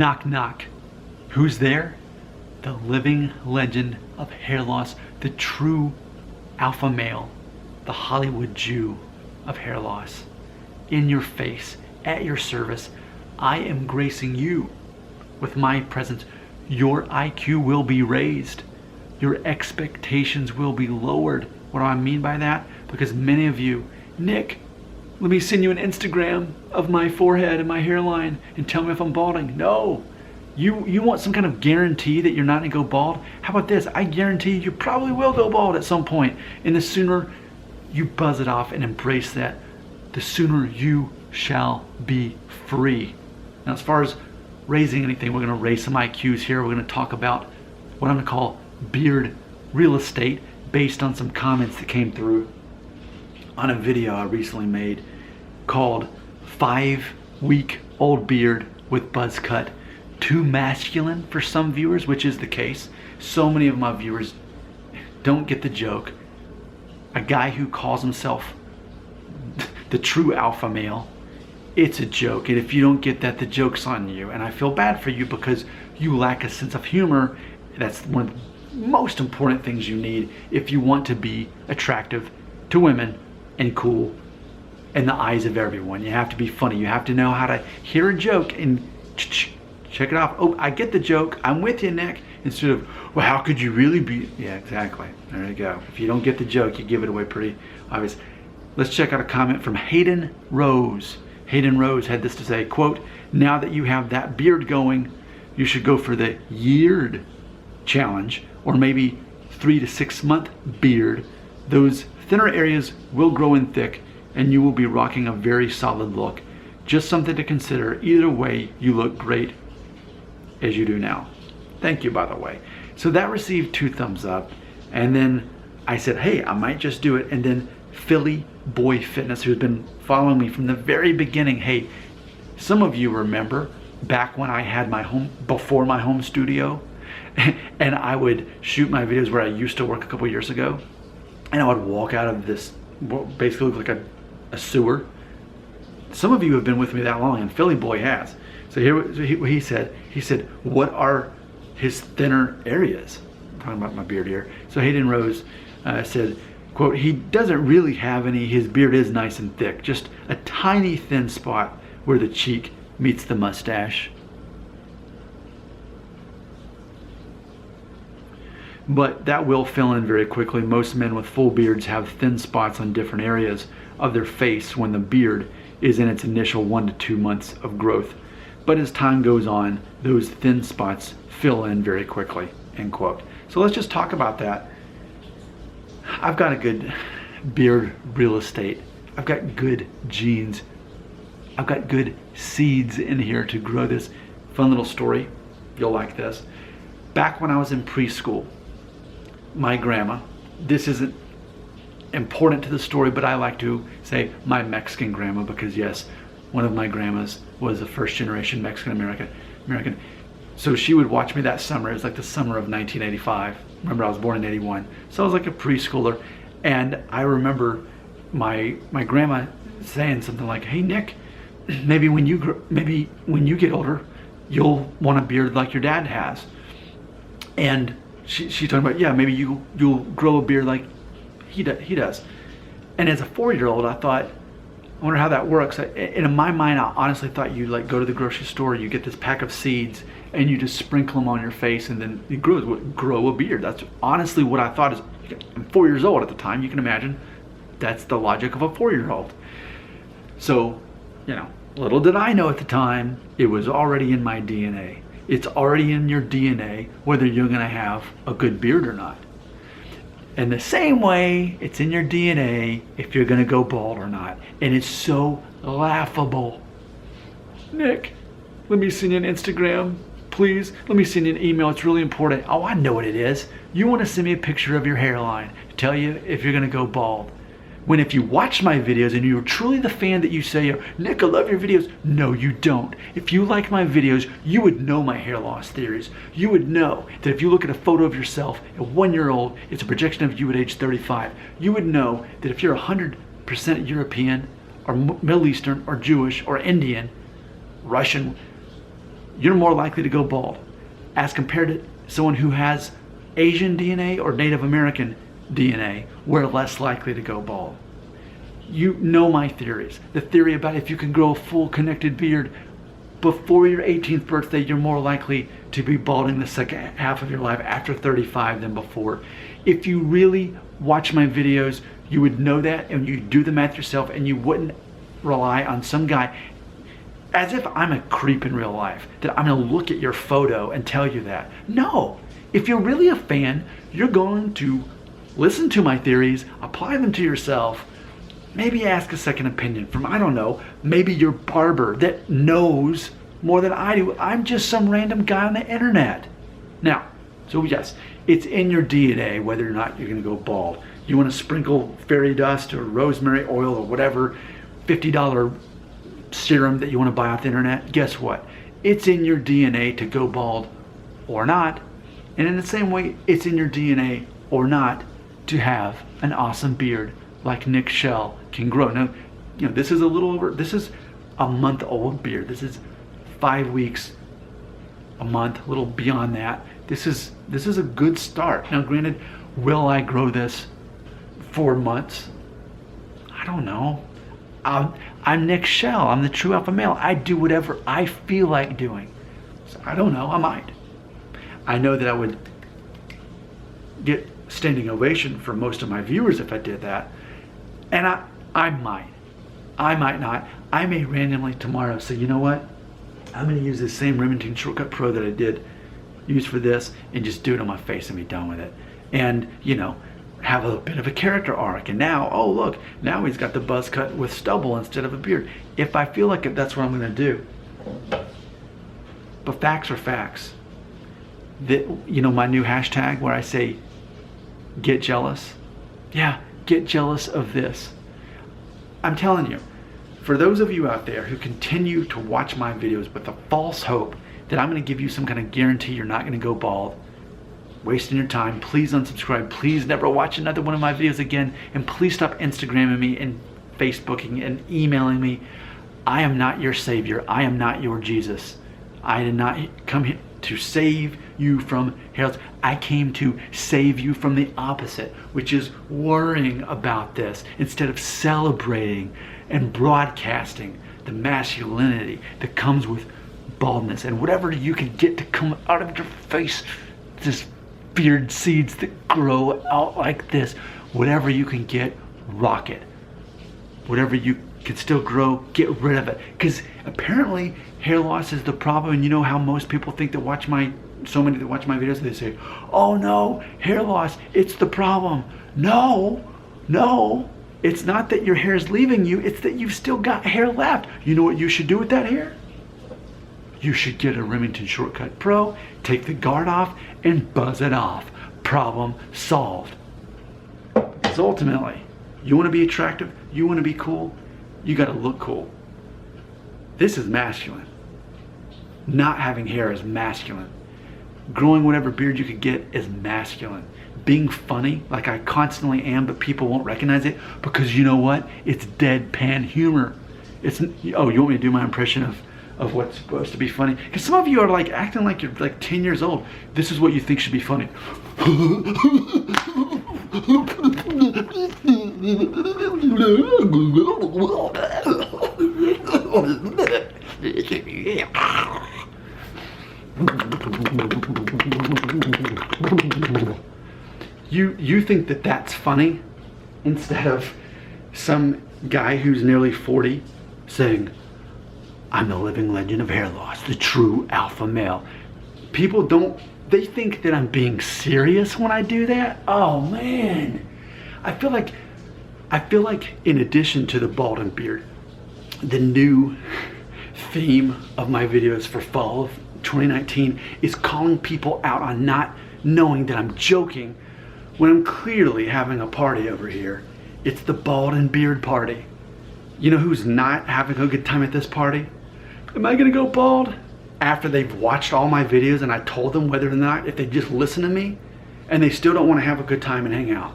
Knock, knock. Who's there? The living legend of hair loss, the true alpha male, the Hollywood Jew of hair loss. In your face, at your service, I am gracing you with my presence. Your IQ will be raised. Your expectations will be lowered. What do I mean by that? Because many of you, Nick, let me send you an Instagram of my forehead and my hairline and tell me if I'm balding. No. You want some kind of guarantee that you're not going to go bald? How about this? I guarantee you probably will go bald at some point. And the sooner you buzz it off and embrace that, the sooner you shall be free. Now, as far as raising anything, we're going to raise some IQs here. We're going to talk about what I'm going to call beard real estate based on some comments that came through on a video I recently made called 5-Week-Old Beard with Buzz Cut. Too masculine for some viewers, which is the case. So many of my viewers don't get the joke. A guy who calls himself the true alpha male, it's a joke. And if you don't get that, the joke's on you. And I feel bad for you because you lack a sense of humor. That's one of the most important things you need if you want to be attractive to women and cool in the eyes of everyone. You have to be funny. You have to know how to hear a joke and check it off. Oh, I get the joke. I'm with you, Nick. Instead of, well, how could you really be? Yeah, exactly. There you go. If you don't get the joke, you give it away pretty obvious. Let's check out a comment from Hayden Rose. Hayden Rose had this to say, quote, now that you have that beard going, you should go for the yeared challenge, or maybe 3 to 6 month beard. Those thinner areas will grow in thick and you will be rocking a very solid look. Just something to consider. Either way, you look great as you do now. Thank you, by the way. So that received 2 thumbs up. And then I said, hey, I might just do it. And then Philly Boy Fitness, who's been following me from the very beginning. Hey, some of you remember back when I had my home, before my home studio, and I would shoot my videos where I used to work a couple years ago. And I would walk out of this, what basically looked like a sewer. Some of you have been with me that long, and Philly Boy has. So here what he said. He said, what are his thinner areas? I'm talking about my beard here. So Hayden Rose said, quote, he doesn't really have any. His beard is nice and thick. Just a tiny thin spot where the cheek meets the mustache. But that will fill in very quickly. Most men with full beards have thin spots on different areas of their face when the beard is in its initial 1 to 2 months of growth. But as time goes on, those thin spots fill in very quickly, end quote. So let's just talk about that. I've got a good beard real estate. I've got good genes. I've got good seeds in here to grow this. Fun little story. You'll like this. Back when I was in preschool, my grandma, this isn't important to the story, but I like to say my Mexican grandma because yes, one of my grandmas was a first generation Mexican American. So she would watch me that summer. It was like the summer of 1985. Remember, I was born in 81. So I was like a preschooler. And I remember my grandma saying something like, hey, Nick, maybe when you get older, you'll want a beard like your dad has. And she's talking about, yeah, maybe you'll grow a beard like he does. And as a 4-year-old, I thought, I wonder how that works. And in my mind, I honestly thought you like go to the grocery store, you get this pack of seeds, and you just sprinkle them on your face, and then you grow a beard. That's honestly what I thought. I'm 4 years old at the time. You can imagine that's the logic of a 4-year-old. So, you know, little did I know at the time, it was already in my DNA. It's already in your DNA whether you're gonna have a good beard or not. In the same way, it's in your DNA if you're gonna go bald or not. And it's so laughable. Nick, let me send you an Instagram, please. Let me send you an email, it's really important. Oh, I know what it is. You wanna send me a picture of your hairline to tell you if you're gonna go bald. When if you watch my videos and you're truly the fan that you say, Nick, I love your videos. No, you don't. If you like my videos, you would know my hair loss theories. You would know that if you look at a photo of yourself at 1 year old, it's a projection of you at age 35. You would know that if you're 100% European or Middle Eastern or Jewish or Indian, Russian, you're more likely to go bald as compared to someone who has Asian DNA or Native American DNA. We're less likely to go bald. You know my theories. The theory about if you can grow a full connected beard before your 18th birthday, you're more likely to be balding the second half of your life after 35 than before. If you really watch my videos, you would know that, and you do the math yourself, and you wouldn't rely on some guy as if I'm a creep in real life, that I'm gonna look at your photo and tell you that. No, if you're really a fan, you're going to listen to my theories, apply them to yourself, maybe ask a second opinion from, I don't know, maybe your barber that knows more than I do. I'm just some random guy on the internet. Now, so yes, it's in your DNA whether or not you're gonna go bald. You wanna sprinkle fairy dust or rosemary oil or whatever $50 serum that you wanna buy off the internet. Guess what? It's in your DNA to go bald or not. And in the same way, it's in your DNA or not to have an awesome beard like Nick Shell can grow. Now, you know, this is a month old beard. This is 5 weeks, a month, a little beyond that. This is a good start. Now, granted, will I grow this 4 months? I don't know. I'm Nick Shell. I'm the true alpha male. I do whatever I feel like doing. So I don't know. I might. I know that I would get standing ovation from most of my viewers if I did that. And I might not. I may randomly tomorrow say, you know what? I'm gonna use this same Remington Shortcut Pro that I did use for this and just do it on my face and be done with it. And, you know, have a bit of a character arc. And now, oh look, now he's got the buzz cut with stubble instead of a beard. If I feel like it, that's what I'm gonna do. But facts are facts. You know my new hashtag where I say, get jealous? Yeah, get jealous of this. I'm telling you, for those of you out there who continue to watch my videos with the false hope that I'm gonna give you some kind of guarantee you're not gonna go bald, wasting your time, please unsubscribe. Please never watch another one of my videos again. And please stop Instagramming me and Facebooking and emailing me. I am not your savior. I am not your Jesus. I did not come here to save you from hair. I came to save you from the opposite, which is worrying about this instead of celebrating and broadcasting the masculinity that comes with baldness and whatever you can get to come out of your face, this beard seeds that grow out like this, whatever you can get, rock it. Whatever you can still grow, get rid of it. Because apparently hair loss is the problem. And you know how most people think that so many that watch my videos, they say, oh no, hair loss, it's the problem. No, it's not that your hair is leaving you, it's that you've still got hair left. You know what you should do with that hair? You should get a Remington Shortcut Pro, take the guard off, and buzz it off. Problem solved. Because ultimately, you want to be attractive, you want to be cool, you got to look cool. This is masculine. Not having hair is masculine. Growing whatever beard you could get is masculine. Being funny, like I constantly am, but people won't recognize it because you know what? It's deadpan humor. Oh, you want me to do my impression of what's supposed to be funny? Because some of you are like acting like you're like 10 years old. This is what you think should be funny. You think that that's funny instead of some guy who's nearly 40 saying, I'm the living legend of hair loss, the true alpha male. People they think that I'm being serious when I do that. Oh man. I feel like in addition to the bald and beard, the new theme of my videos for fall of 2019 is calling people out on not knowing that I'm joking when I'm clearly having a party over here. It's the bald and beard party. You know who's not having a good time at this party? Am I gonna go bald? After they've watched all my videos and I told them whether or not, if they just listen to me and they still don't want to have a good time and hang out.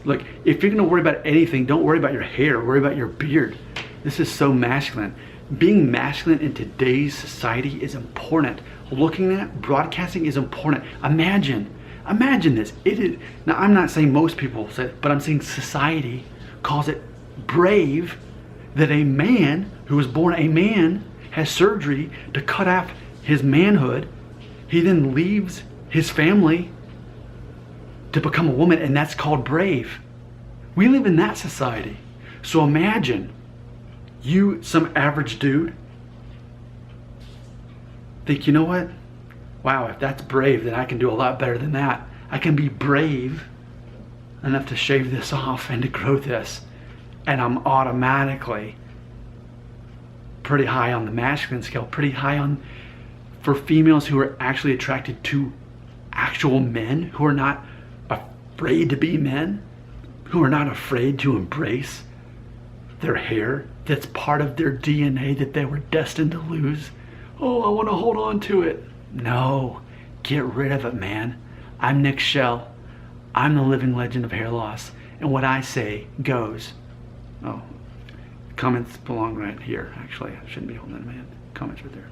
Look, if you're gonna worry about anything, don't worry about your hair, worry about your beard. This is so masculine. Being masculine in today's society is important. Looking at broadcasting is important. Imagine this. It is now. I'm not saying most people say it, but I'm saying society calls it brave that a man who was born a man has surgery to cut off his manhood. He then leaves his family to become a woman, and that's called brave. We live in that society. So imagine you, some average dude, think, you know what? Wow, if that's brave, then I can do a lot better than that. I can be brave enough to shave this off and to grow this. And I'm automatically pretty high on the masculine scale, pretty high on, for females who are actually attracted to actual men, who are not afraid to be men, who are not afraid to embrace their hair that's part of their DNA that they were destined to lose. Oh, I want to hold on to it. No, get rid of it, man. I'm Nick Shell. I'm the living legend of hair loss. And what I say goes. Oh, comments belong right here. Actually, I shouldn't be holding that in my hand. Comments right there.